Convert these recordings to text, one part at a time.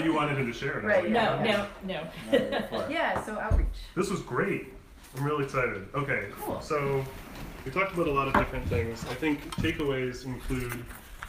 You wanted him to share it. Right, No. Yeah, so outreach. This was great. I'm really excited. Okay, Cool. so we talked about a lot of different things. I think takeaways include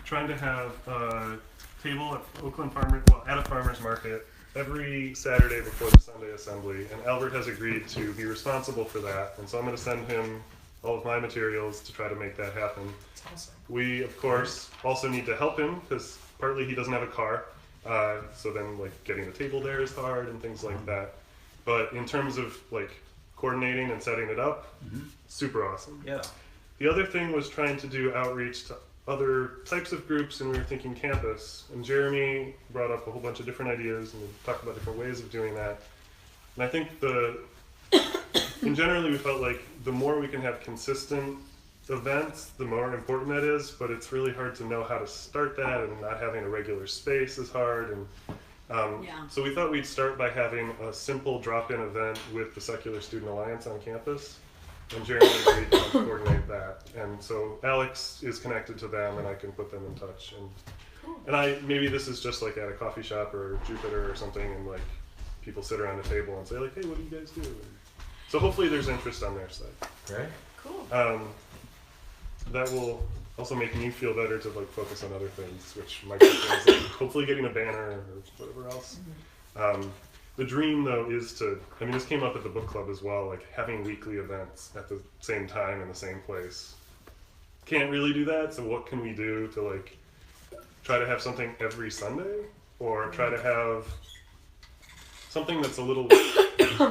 trying to have a table at Oakland Farmers, well, at a farmer's market every Saturday before the Sunday assembly, and Albert has agreed to be responsible for that, and so I'm going to send him all of my materials to try to make that happen. That's awesome. We, of course, also need to help him because partly he doesn't have a car, so then like getting the table there is hard and things like that. But in terms of like coordinating and setting it up, super awesome. Yeah. The other thing was trying to do outreach to other types of groups, and we were thinking campus. And Jeremy brought up a whole bunch of different ideas, and we talked about different ways of doing that. And I think in generally we felt like the more we can have consistent events, the more important that is, but it's really hard to know how to start that, and not having a regular space is hard. And so we thought we'd start by having a simple drop-in event with the Secular Student Alliance on campus. And Jeremy agreed to coordinate that. And so Alex is connected to them, and I can put them in touch. And maybe this is just like at a coffee shop or Jupiter or something, and like people sit around a table and say like, hey, what do you guys do? And so hopefully there's interest on their side. Great. Cool. That will also make me feel better to like focus on other things, which might be things like hopefully getting a banner or whatever else. The dream though is this came up at the book club as well, like having weekly events at the same time in the same place. Can't really do that, so what can we do to like try to have something every Sunday, or try to have something that's a little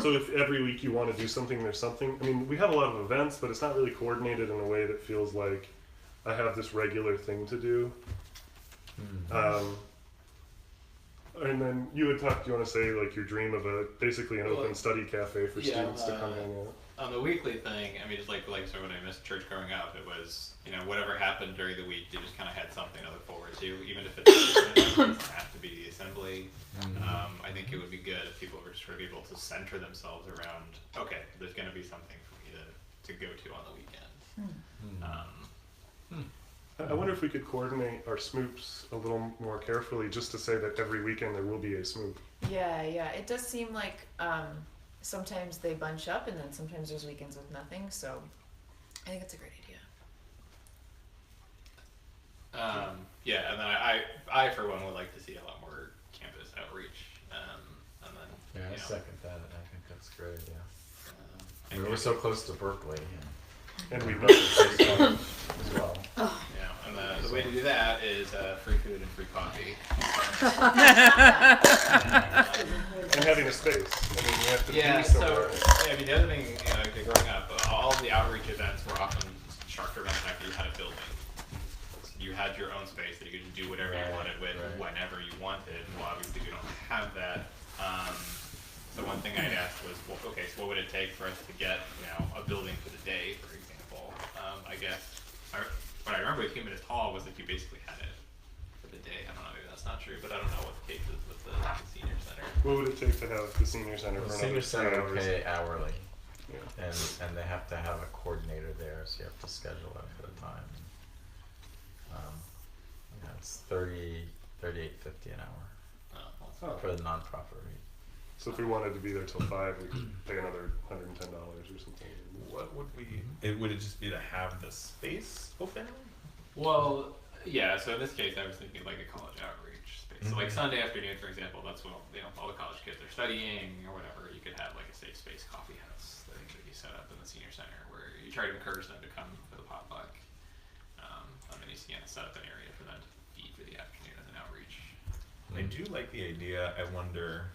so if every week you want to do something, there's something. I mean, we have a lot of events, but it's not really coordinated in a way that feels like I have this regular thing to do. And then you had talked, you want to say like your dream of basically an open study cafe for students to come hang out. On the weekly thing, I mean, just like so when I missed church growing up, it was, whatever happened during the week, you just kind of had something to look forward to, even if it doesn't have to be the assembly. I think it would be good if people were just sort of able to center themselves around, okay, there's going to be something for me to go to on the weekend. I wonder if we could coordinate our smoops a little more carefully, just to say that every weekend there will be a smoop. Yeah, it does seem like sometimes they bunch up, and then sometimes there's weekends with nothing, so I think it's a great idea. And then I for one would like to see a lot more campus outreach. And then I second that. I think that's great. Yeah. And we're so close to Berkeley. And we've noticed as well. And the way to do that is free food and free coffee. and having a space. I mean, you have to be somewhere. The other thing, growing up, all of the outreach events were often structured around the fact that you had a building. You had your own space that you could do whatever you wanted with whenever you wanted. Well, obviously we don't have that. So one thing I'd asked was, well, okay, so what would it take for us to get, a building for the day, for example? I guess what I remember with Humanist Hall was that you basically had it for the day. I don't know, maybe that's not true, but I don't know what the case is with the senior center. What would it take to have the senior center for senior center hours? pay hourly, Yeah. and they have to have a coordinator there, so you have to schedule it for the time. It's $38.50 an hour for the nonprofit rate. So if we wanted to be there till 5, we could pay another $110 or something. What would we? Would it just be to have the space open? Well, yeah. So in this case, I was thinking like a college outreach space. So like Sunday afternoon, for example, that's when all the college kids are studying or whatever. You could have like a safe space coffee house that could be set up in the senior center where you try to encourage them to come for the potluck. And then you set up an area for them to eat for the afternoon as an outreach. I do like the idea. I wonder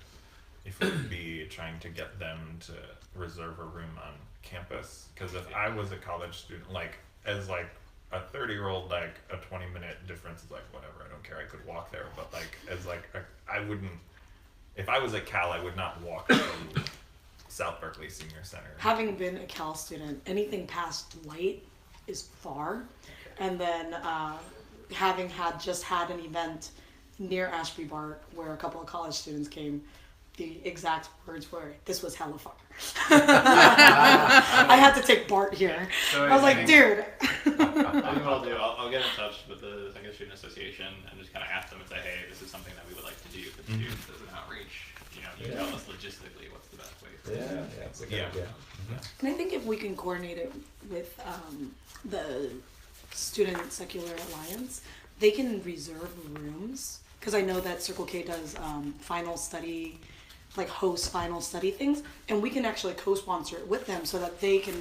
if it would be trying to get them to reserve a room on campus, because if I was a college student, like as like a 30-year-old, like a 20-minute difference is like whatever, I don't care, I could walk there, but like as like I wouldn't, if I was at Cal, I would not walk to South Berkeley Senior Center. Having been a Cal student, anything past Light is far, and then having just had an event near Ashby Bart where a couple of college students came, the exact words were, "This was hella far." I had to take Bart here. So I was like, dude. I think what I'll do, I'll get in touch with the Second Student Association and just kind of ask them and say, hey, this is something that we would like to do for the students as an outreach. You know, you tell us logistically what's the best way for Yeah, us. yeah, it's a good idea. And I think if we can coordinate it with the Student Secular Alliance, they can reserve rooms. Because I know that Circle K does final study, like host final study things, and we can actually co-sponsor it with them so that they can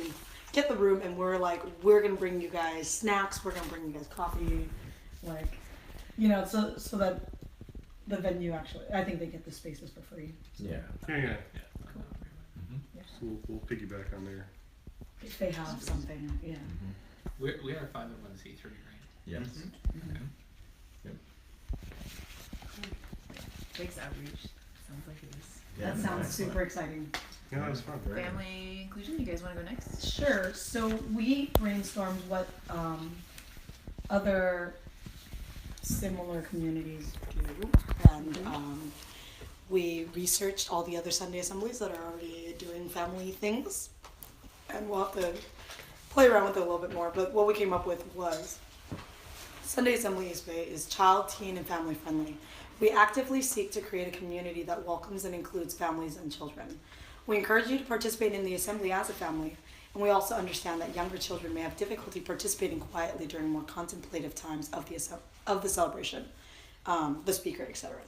get the room, and we're like, we're gonna bring you guys snacks, we're gonna bring you guys coffee, like, you know, so that the venue actually, I think they get the spaces for free. Yeah. Yeah. Yeah. So we'll piggyback on there. If they have something, yeah. We are 501c3, right? Yes. Thanks, outreach. Sounds like it is. That sounds super exciting. Yeah, that was fun. Family inclusion, you guys want to go next? Sure. So we brainstormed what other similar communities do, and we researched all the other Sunday assemblies that are already doing family things, and we'll have to play around with it a little bit more. But what we came up with was Sunday Assembly East Bay is child, teen, and family friendly. We actively seek to create a community that welcomes and includes families and children. We encourage you to participate in the assembly as a family, and we also understand that younger children may have difficulty participating quietly during more contemplative times of the celebration, the speaker, etc.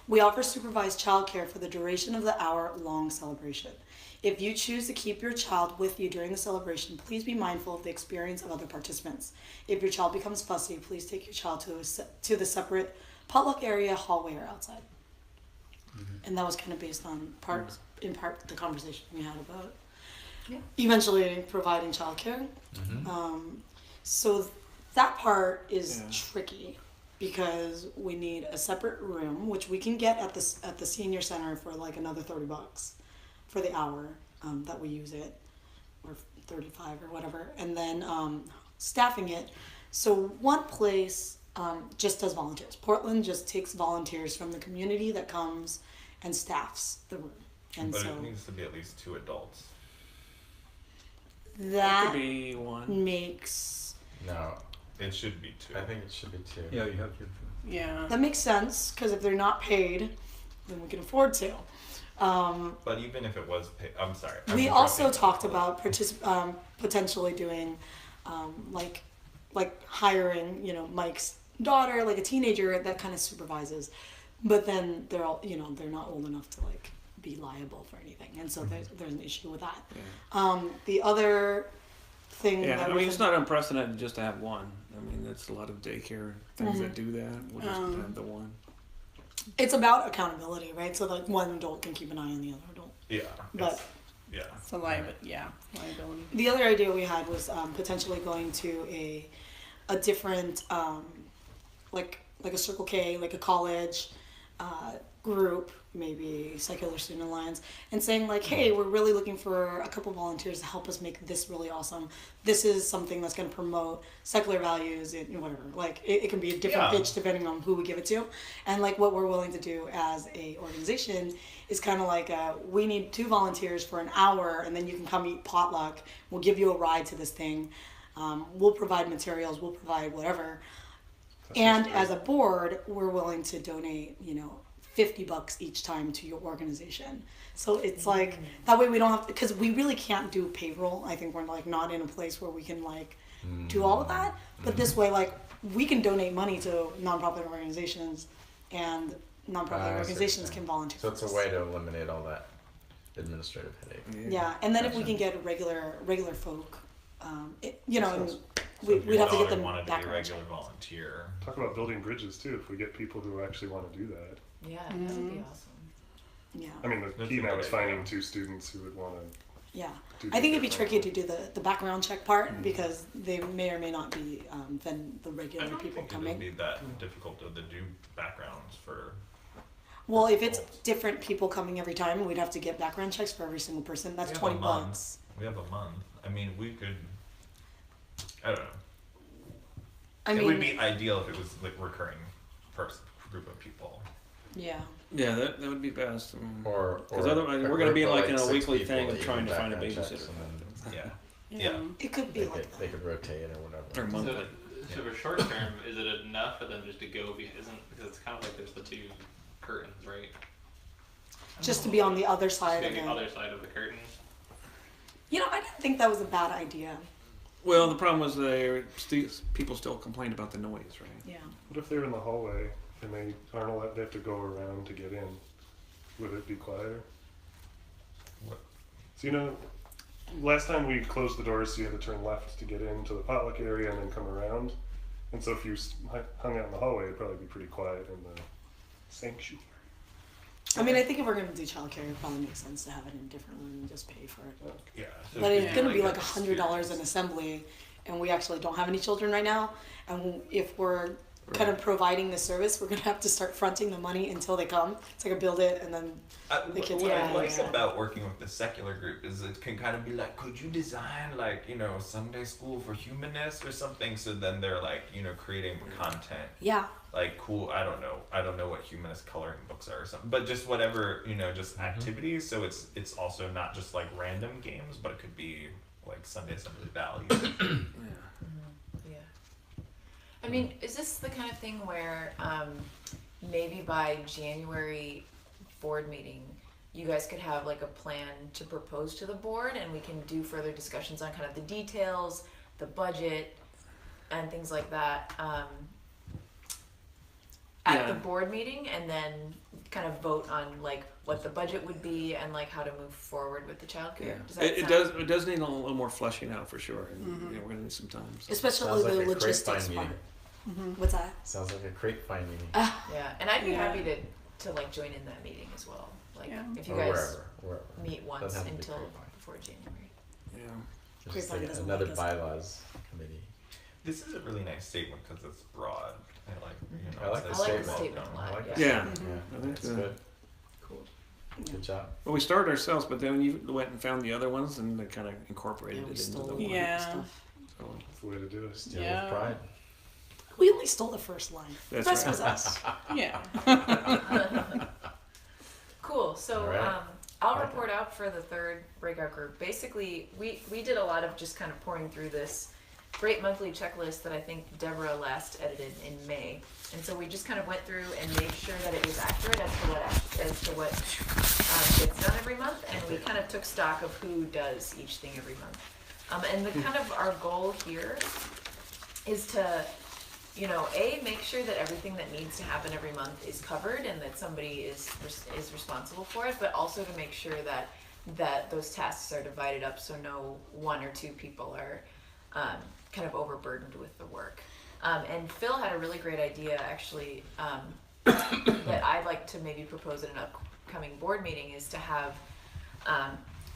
We offer supervised childcare for the duration of the hour-long celebration. If you choose to keep your child with you during the celebration, please be mindful of the experience of other participants. If your child becomes fussy, please take your child to the separate potluck area, hallway, or outside. And that was kind of based on in part the conversation we had about eventually providing childcare. So that part is tricky because we need a separate room, which we can get at the senior center for like another $30 for the hour that we use it, or 35 or whatever, and then staffing it. So one place just does volunteers. Portland just takes volunteers from the community that comes and staffs the room. And but so it needs to be at least 2 adults. that could be one. makes No, It should be 2. I think it should be 2. Yeah, you have to. Yeah. that makes sense because if they're not paid, then we can afford to. But even if it was paid, I'm sorry. We I'm also interrupting. talked about potentially doing like hiring, you know, Mike's daughter, like a teenager that kind of supervises, but then they're all, you know, they're not old enough to like be liable for anything, and so there's an issue with that. The other thing Yeah, that I mean, it's not unprecedented just to have one. I mean, that's a lot of daycare things that do that. We'll just have the one. it's about accountability, right? So like one adult can keep an eye on the other adult. Yeah. But it's- yeah. It's a liability. the other idea we had was potentially going to a different like a Circle K, like a college group, maybe Secular Student Alliance, and saying like, hey, we're really looking for a couple volunteers to help us make this really awesome. This is something that's going to promote secular values and whatever. Like it can be a different pitch depending on who we give it to, and like what we're willing to do as a organization is kind of like we need 2 volunteers for an hour, and then you can come eat potluck. We'll give you a ride to this thing. We'll provide materials. We'll provide whatever. And as a board, we're willing to donate, you know, $50 each time to your organization. So it's like that way we don't have to, because we really can't do payroll. I think we're like not in a place where we can like do all of that. But this way, like we can donate money to nonprofit organizations, and nonprofit organizations can volunteer. So it's a way to eliminate all that administrative headache. Yeah, and then if we can get regular folk, you know, and we'd have to get them wanted to be a background regular check. volunteer. Talk about building bridges too. If we get people who actually want to do that. Yeah, that would be awesome. Yeah. I mean, the That's key a now good is idea. finding 2 students who would want to. Yeah, do I think it'd be different tricky to do the background check part because they may or may not be then the I regular don't people think it would coming. be that difficult to do backgrounds for. Well, if it's different people coming every time, we'd have to get background checks for every single person. That's We have $20. a month. We have a month. I mean, we could. I don't know. I It would mean, be ideal if it was like recurring group of people. Yeah. Yeah, that would be best. Or Because otherwise, a we're going to group be of, like in a 6 weekly people thing that of you trying do to find a background checks, babysitter. Yeah. Yeah. Yeah. It could be They like could, that. they could rotate or whatever. Or monthly. So for short term, is it enough for them just to go? Because it's kind of like there's the two curtains, right? Just to be on the other side of Maybe it. the other side of the curtain. You know, I didn't think that was a bad idea. Well, the problem was people still complained about the noise, right? Yeah. What if they're in the hallway and they aren't allowed? They have to go around to get in. Would it be quieter? What? So you know, last time we closed the doors, so you had to turn left to get into the potluck area and then come around. And so if you hung out in the hallway, it'd probably be pretty quiet in the sanctuary. I mean, I think if we're gonna do childcare, it probably makes sense to have it in a different room and just pay for it. Yeah. But it's gonna be a like $100 an assembly, and we actually don't have any children right now. And if we're kind of providing the service, we're gonna have to start fronting the money until they come. It's like a build it and then the kids what I get like it. about working with the secular group is it can kind of be like, could you design like, you know, Sunday school for humanists or something? So then they're like, you know, creating content. Yeah. Like cool, I don't know what humanist coloring books are or something, but just whatever, you know, just activities. So it's also not just like random games, but it could be like Sunday Assembly values. Yeah. I mean, is this the kind of thing where maybe by January board meeting, you guys could have like a plan to propose to the board, and we can do further discussions on kind of the details, the budget, and things like that at the board meeting, and then kind of vote on like what the budget would be and like how to move forward with the childcare. Yeah. Does that It does need a little more fleshing out for sure, and you know, we're gonna need some time. So. Especially Sounds like the a crate logistics find part. meeting. What's that? Sounds like a crate find meeting. Yeah, and I'd be Yeah. happy to like join in that meeting as well. Like if you Or guys wherever. meet once Doesn't have to be until crate find. before January. Yeah. It's just Crate like find doesn't another like us. bylaws committee. This is a really nice statement because it's broad. I like, you know, I like it the says I like the well statement a done. lot. I like Yeah. it. Yeah. Yeah, I think it's so. good. Cool. Good job. Well, we started ourselves, but then you went and found the other ones and they kind of incorporated Yeah, we it into stole the the one. Yeah. stuff. So, That's the way to do it. Steal Yeah. with pride. We only stole the first line. That's the rest right. was us. Yeah. Cool. So All right. I'll Okay. report out for the third breakout group. Basically, we did a lot of just kind of pouring through this great monthly checklist that I think Deborah last edited in May. And so we just kind of went through and made sure that it was accurate as to what gets done every month, and we kind of took stock of who does each thing every month. And the kind of our goal here is to, you know, make sure that everything that needs to happen every month is covered and that somebody is responsible for it, but also to make sure that those tasks are divided up so no one or two people are kind of overburdened with the work. And Phil had a really great idea, actually, that I'd like to maybe propose at an upcoming board meeting, is to have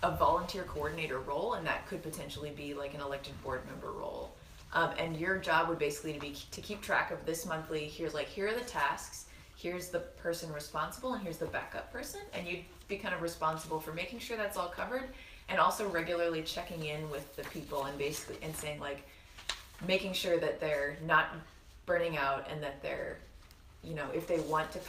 a volunteer coordinator role, and that could potentially be like an elected board member role. And your job would basically be to keep track of this monthly, here are the tasks, here's the person responsible, and here's the backup person, and you'd be kind of responsible for making sure that's all covered, and also regularly checking in with the people and basically and saying like, making sure that they're not burning out and that they're, you know, if they want to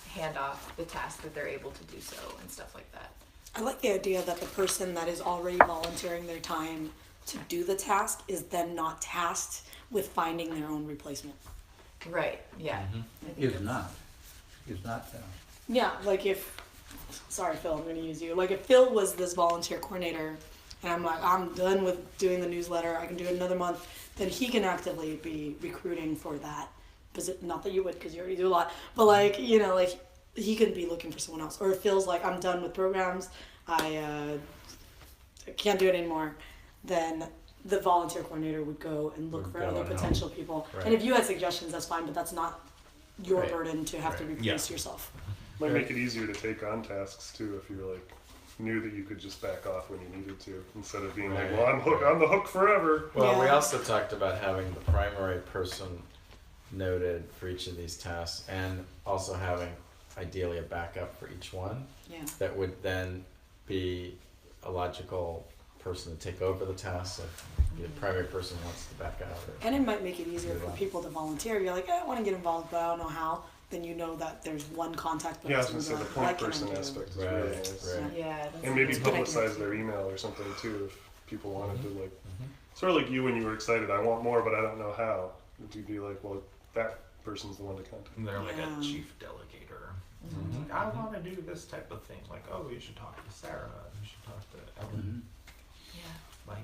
hand off the task, that they're able to do so and stuff like that. I like the idea that the person that is already volunteering their time to do the task is then not tasked with finding their own replacement. Right, yeah. I think Is that's- not. Is not that. Yeah, like sorry Phil, I'm gonna use you. Like if Phil was this volunteer coordinator and I'm like, I'm done with doing the newsletter, I can do it another month, then he can actively be recruiting for that. Not that you would, because you already do a lot, but like, you know, like he could be looking for someone else. Or if Phil's like, I'm done with programs, I can't do it anymore, then the volunteer coordinator would go and look Would for go other and help. potential people. Right. And if you had suggestions, that's fine, but that's not your Right. burden to have to Right. replace yourself. Might make it easier to take on tasks too if you're like knew that you could just back off when you needed to, instead of being Right. like, well, I'm the hook forever. Well, we Yeah. also talked about having the primary person noted for each of these tasks, and also having ideally a backup for each one. Yeah. That would then be a logical person to take over the task if the primary person wants to back out. Or, And it might make it easier for Yeah. people to volunteer. You're like, I want to get involved, but I don't know how. then you know that there's one contact Yeah, I was person. gonna say the going, point "What can I person do?" aspect is Right, really nice. right. Yeah, that's And maybe It's a good idea. publicize their email or something too if people wanted to like, Mhm. sort of like you when you were excited, I want more but I don't know how. Would you be like, well, that person's the one to contact? And they're like Yeah. a chief delegator. Mhm. Like, I want to do this type of thing. Like, oh, you should talk to Sarah. You should talk to Ellen. yeah. Mike.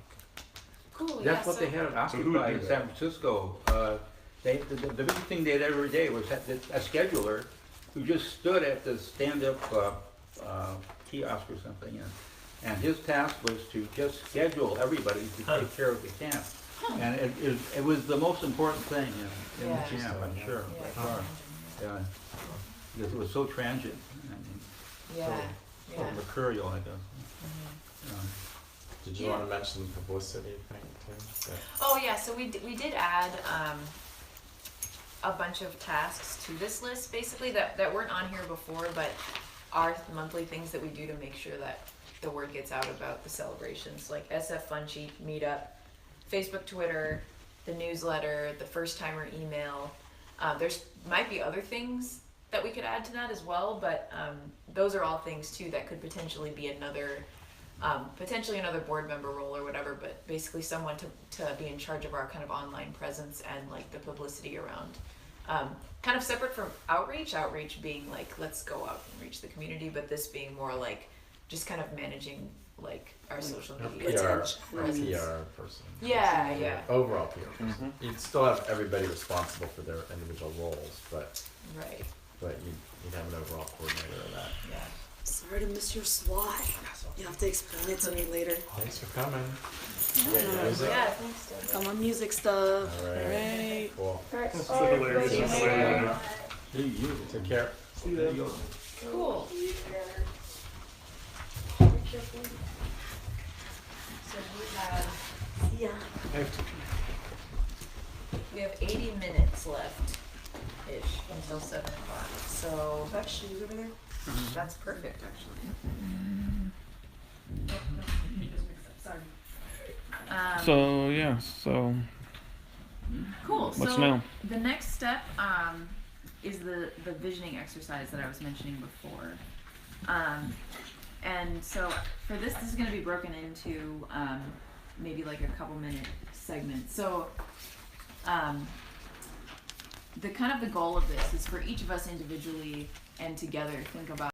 Cool. That's yeah, what they had at So who would Occupy do in that? San Francisco. The big thing they had every day was a scheduler who just stood at the stand-up kiosk or something, and his task was to just schedule everybody to take care of the camp. And it was the most important thing in Yeah. the camp, I'm sure, Yeah, by I can far. imagine, Yeah, because it was so transient, yeah. so, Yeah, so yeah. mercurial, I guess. Mhm. Yeah. Did you Yeah. want to mention the publicity thing too? Oh yeah, so we did add a bunch of tasks to this list, basically that weren't on here before, but are monthly things that we do to make sure that the word gets out about the celebrations, like SF Fun Sheet, Meetup, Facebook, Twitter, the newsletter, the first timer email. There's might be other things that we could add to that as well, but those are all things too that could potentially be potentially another board member role or whatever, but basically someone to be in charge of our kind of online presence and like the publicity around. Kind of separate from outreach being like, let's go out and reach the community, but this being more like just kind of managing like our social A media. PR, presence. PR person. Yeah, yeah, Overall PR person. You'd still have everybody responsible for their individual roles, but right, you'd have an overall coordinator of that. yeah. Sorry to miss your slide. You have to explain it to me later. Thanks for coming. Yeah. Music? Yeah, thanks, Deborah. Come on, music stuff. All right. Cool. It's hilarious. See you Just later. Hey, you. Take care. See There ya. you go. Cool. So Yeah. we have 80 minutes left ish until 7 o'clock. So That shoes over there? that's perfect actually. Sorry. So Cool. what's so now? the next step is the visioning exercise that I was mentioning before. And so for this is going to be broken into maybe like a couple minute segments. So the kind of the goal of this is for each of us individually and together think about